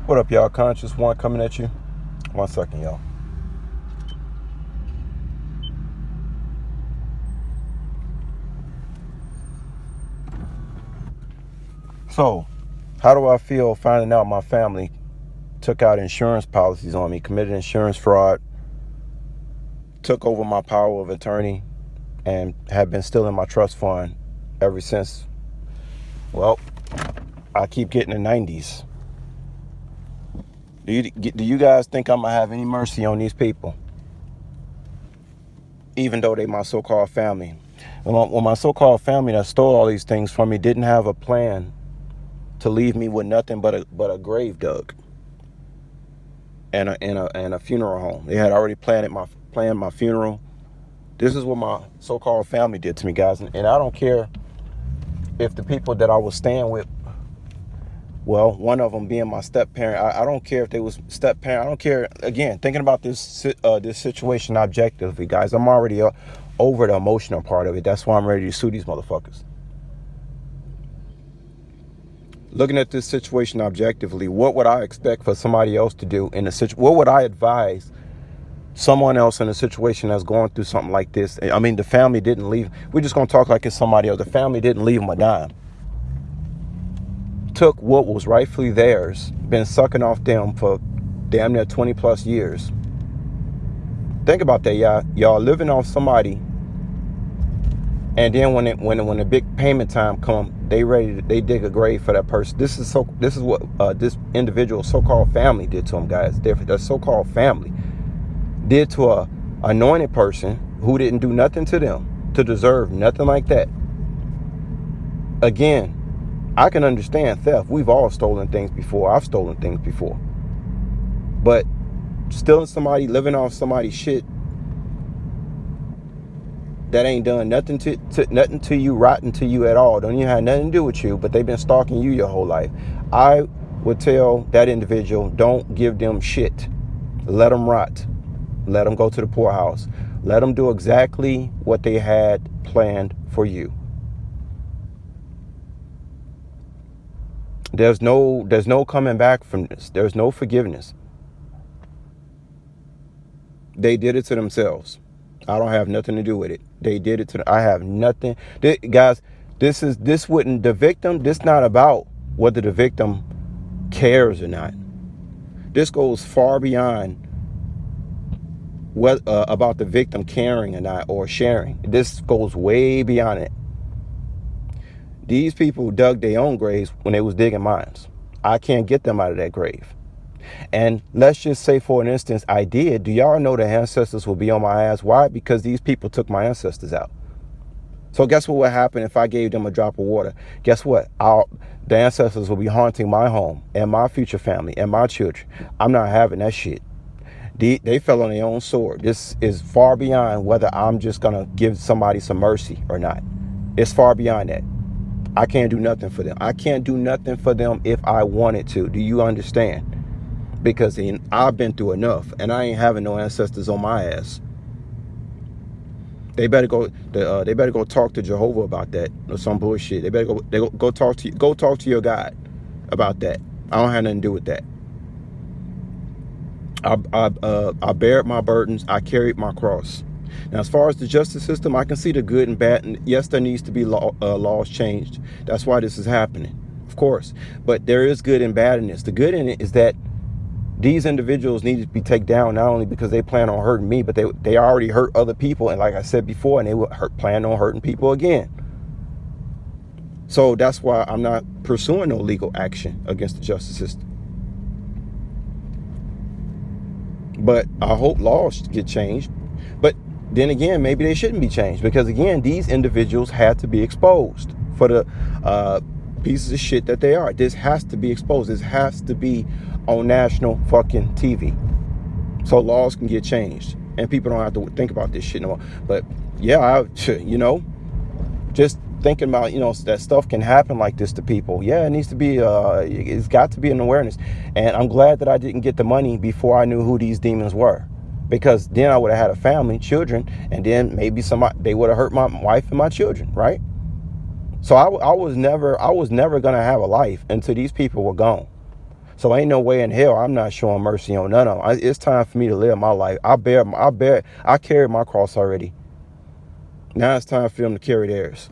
What up, y'all? Conscious One coming at you. 1 second, y'all. So, how do I feel finding out my family took out insurance policies on me, committed insurance fraud, took over my power of attorney, and have been stealing my trust fund ever since? Well, I keep getting the 90s. Do you guys think I'm going to have any mercy on these people? Even though they my so-called family. When my so-called family that stole all these things from me didn't have a plan to leave me with nothing but a grave dug and a funeral home. They had already planned my funeral. This is what my so-called family did to me, guys. And I don't care if the people that I was staying with, well, one of them being my step parent. I don't care if they was step parent. I don't care. Again, thinking about this situation objectively, guys. I'm already over the emotional part of it. That's why I'm ready to sue these motherfuckers. Looking at this situation objectively, what would I expect for somebody else to do in a situation? What would I advise someone else in a situation that's going through something like this? I mean, the family didn't leave. We're just going to talk like it's somebody else. The family didn't leave them a dime. Took what was rightfully theirs, been sucking off them for damn near 20 plus years. Think about that, y'all. Y'all living off somebody, and then when the big payment time come, they dig a grave for that person. This is what this individual so-called family did to them, guys. Their so-called family did to a anointed person who didn't do nothing to them to deserve nothing like that. Again, I can understand theft. We've all stolen things before. I've stolen things before. But stealing somebody, living off somebody's shit that ain't done nothing to you, rotten to you at all, don't even have nothing to do with you, but they've been stalking you your whole life. I would tell that individual, don't give them shit. Let them rot. Let them go to the poorhouse. Let them do exactly what they had planned for you. There's no coming back from this. There's no forgiveness. They did it to themselves. I don't have nothing to do with it. They did it to I have nothing. Guys, this not about whether the victim cares or not. This goes far beyond what about the victim caring or not, or sharing. This goes way beyond it. These people dug their own graves when they was digging mines. I can't get them out of that grave. And let's just say, for an instance, I did. Do y'all know the ancestors will be on my ass? Why? Because these people took my ancestors out. So guess what would happen if I gave them a drop of water? Guess what? The ancestors will be haunting my home and my future family and my children. I'm not having that shit. They fell on their own sword. This is far beyond whether I'm just going to give somebody some mercy or not. It's far beyond that. I can't do nothing for them. I can't do nothing for them if I wanted to. Do you understand? Because I've been through enough, and I ain't having no ancestors on my ass. They better go. They better go talk to Jehovah about that or some bullshit. They better go talk to you. Go talk to your God about that. I don't have nothing to do with that. I bared my burdens. I carried my cross. Now, as far as the justice system, I can see the good and bad. And yes, there needs to be laws changed. That's why this is happening, of course. But there is good and bad in this. The good in it is that these individuals need to be taken down, not only because they plan on hurting me, but they already hurt other people. And like I said before, and they will plan on hurting people again. So that's why I'm not pursuing no legal action against the justice system. But I hope laws get changed. But then again, maybe they shouldn't be changed, because again, these individuals had to be exposed for the pieces of shit that they are. This has to be exposed. This has to be on national fucking TV, so laws can get changed and people don't have to think about this shit no more. But yeah, just thinking about, that stuff can happen like this to people. Yeah, it needs to be, it's got to be an awareness. And I'm glad that I didn't get the money before I knew who these demons were, because then I would have had a family, children, and then maybe they would have hurt my wife and my children, right? So I was never going to have a life until these people were gone. So ain't no way in hell I'm not showing mercy on none of them. It's time for me to live my life. I carried my cross already. Now it's time for them to carry theirs.